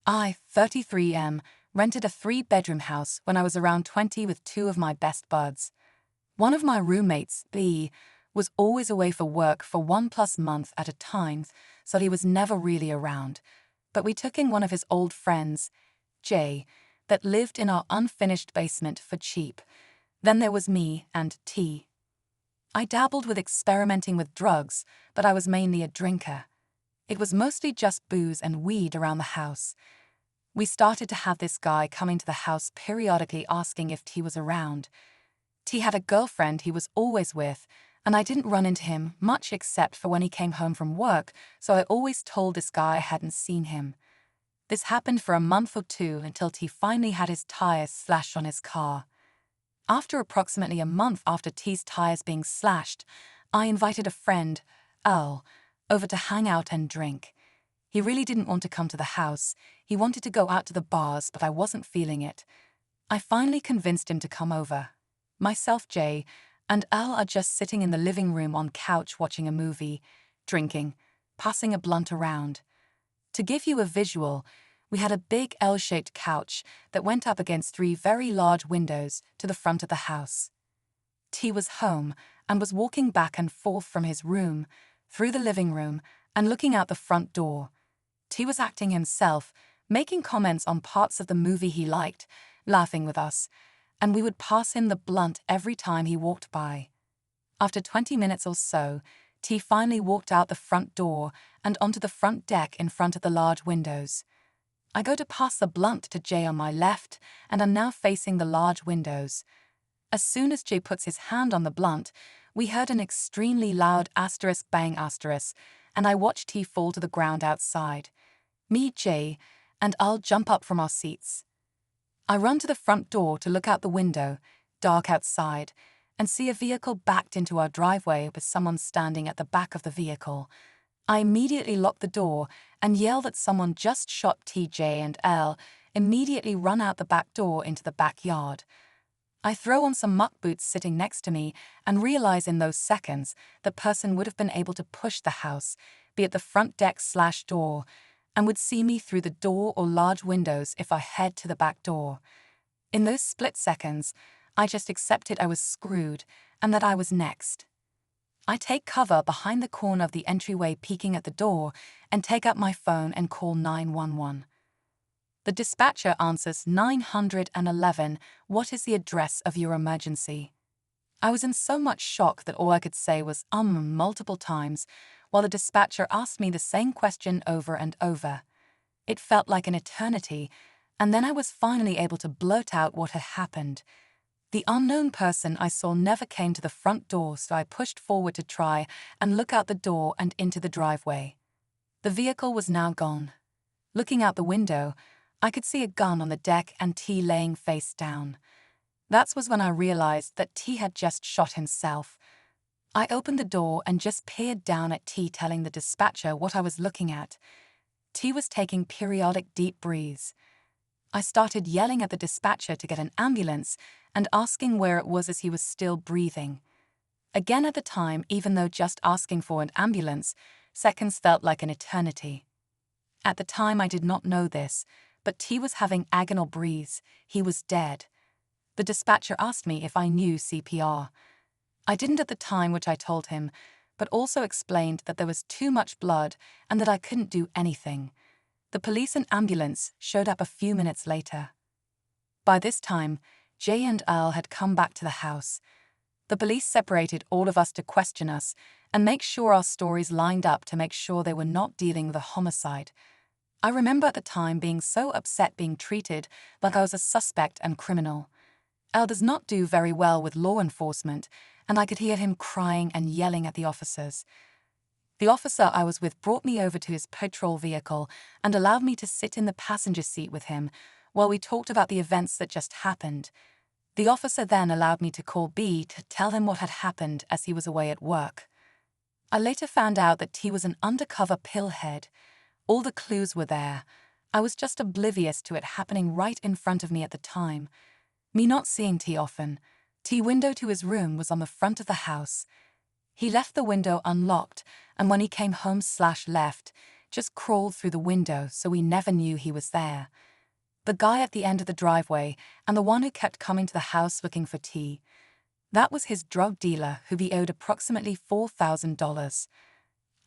I, 33M, rented a 3-bedroom house when I was around 20 with 2 of my best buds. One of my roommates, B, was always away for work for 1+ month at a time, so he was never really around. But we took in one of his old friends, J, that lived in our unfinished basement for cheap. Then there was me and T. I dabbled with experimenting with drugs, but I was mainly a drinker. It was mostly just booze and weed around the house. We started to have this guy coming to the house periodically asking if T was around. T had a girlfriend he was always with, and I didn't run into him much except for when he came home from work, so I always told this guy I hadn't seen him. This happened for a month or 2 until T finally had his tires slashed on his car. After approximately a month after T's tires being slashed, I invited a friend, Earl, over to hang out and drink. He really didn't want to come to the house. He wanted to go out to the bars, but I wasn't feeling it. I finally convinced him to come over. Myself, Jay, and Al are just sitting in the living room on couch watching a movie, drinking, passing a blunt around. To give you a visual, we had a big L-shaped couch that went up against 3 very large windows to the front of the house. T was home and was walking back and forth from his room, through the living room, and looking out the front door. T was acting himself, making comments on parts of the movie he liked, laughing with us, and we would pass him the blunt every time he walked by. After 20 minutes or so, T finally walked out the front door and onto the front deck in front of the large windows. I go to pass the blunt to Jay on my left and am now facing the large windows. As soon as Jay puts his hand on the blunt, we heard an extremely loud *bang*, and I watched T fall to the ground outside. Me, Jay, and I'll jump up from our seats. I run to the front door to look out the window, dark outside, and see a vehicle backed into our driveway with someone standing at the back of the vehicle. I immediately lock the door and yell that someone just shot TJ, and L immediately run out the back door into the backyard. I throw on some muck boots sitting next to me and realize in those seconds the person would have been able to push the house, be it the front deck/door, and would see me through the door or large windows if I head to the back door. In those split seconds, I just accepted I was screwed and that I was next. I take cover behind the corner of the entryway peeking at the door and take out my phone and call 911. The dispatcher answers 911, "What is the address of your emergency?" I was in so much shock that all I could say was multiple times, while the dispatcher asked me the same question over and over. It felt like an eternity, and then I was finally able to blurt out what had happened. The unknown person I saw never came to the front door, so I pushed forward to try and look out the door and into the driveway. The vehicle was now gone. Looking out the window, I could see a gun on the deck and T laying face down. That was when I realized that T had just shot himself. I opened the door and just peered down at T, telling the dispatcher what I was looking at. T was taking periodic deep breaths. I started yelling at the dispatcher to get an ambulance and asking where it was as he was still breathing. Again at the time, even though just asking for an ambulance, seconds felt like an eternity. At the time I did not know this, but T was having agonal breaths. He was dead. The dispatcher asked me if I knew CPR. I didn't at the time, which I told him, but also explained that there was too much blood and that I couldn't do anything. The police and ambulance showed up a few minutes later. By this time, Jay and Al had come back to the house. The police separated all of us to question us and make sure our stories lined up to make sure they were not dealing with a homicide. I remember at the time being so upset being treated like I was a suspect and criminal. Al does not do very well with law enforcement, and I could hear him crying and yelling at the officers. The officer I was with brought me over to his patrol vehicle and allowed me to sit in the passenger seat with him while we talked about the events that just happened. The officer then allowed me to call B to tell him what had happened as he was away at work. I later found out that T was an undercover pillhead. All the clues were there. I was just oblivious to it happening right in front of me at the time. Me not seeing T often. T window to his room was on the front of the house. He left the window unlocked, and when he came home/left, just crawled through the window so we never knew he was there. The guy at the end of the driveway and the one who kept coming to the house looking for tea. That was his drug dealer who he owed approximately $4,000.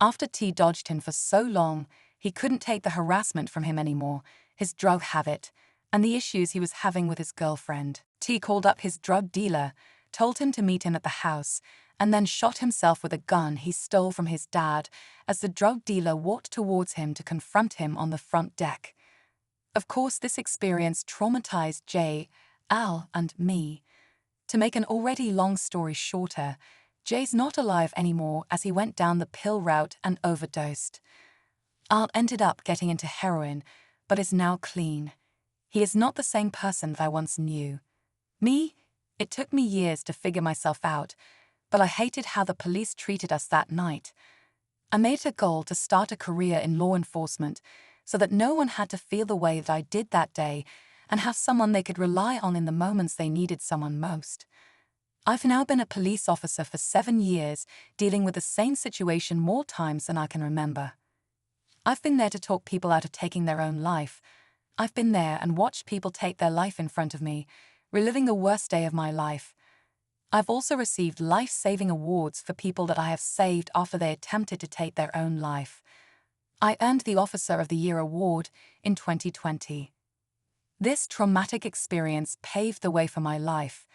After T dodged him for so long, he couldn't take the harassment from him anymore, his drug habit, and the issues he was having with his girlfriend. T called up his drug dealer, told him to meet him at the house, and then shot himself with a gun he stole from his dad as the drug dealer walked towards him to confront him on the front deck. Of course, this experience traumatized Jay, Al, and me. To make an already long story shorter, Jay's not alive anymore as he went down the pill route and overdosed. Al ended up getting into heroin, but is now clean. He is not the same person that I once knew. Me? It took me years to figure myself out, but I hated how the police treated us that night. I made it a goal to start a career in law enforcement so that no one had to feel the way that I did that day and have someone they could rely on in the moments they needed someone most. I've now been a police officer for 7 years, dealing with the same situation more times than I can remember. I've been there to talk people out of taking their own life. I've been there and watched people take their life in front of me, reliving the worst day of my life. I've also received life-saving awards for people that I have saved after they attempted to take their own life. I earned the Officer of the Year award in 2020. This traumatic experience paved the way for my life.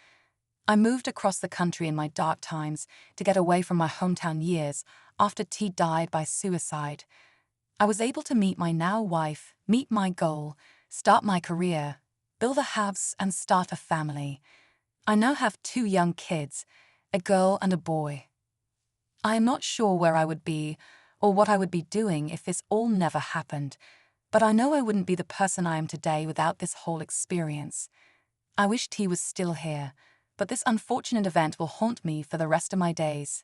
I moved across the country in my dark times to get away from my hometown years after T died by suicide. I was able to meet my now wife, meet my goal, start my career, build a house, and start a family. I now have 2 young kids, a girl and a boy. I am not sure where I would be or what I would be doing if this all never happened, but I know I wouldn't be the person I am today without this whole experience. I wish T was still here, but this unfortunate event will haunt me for the rest of my days.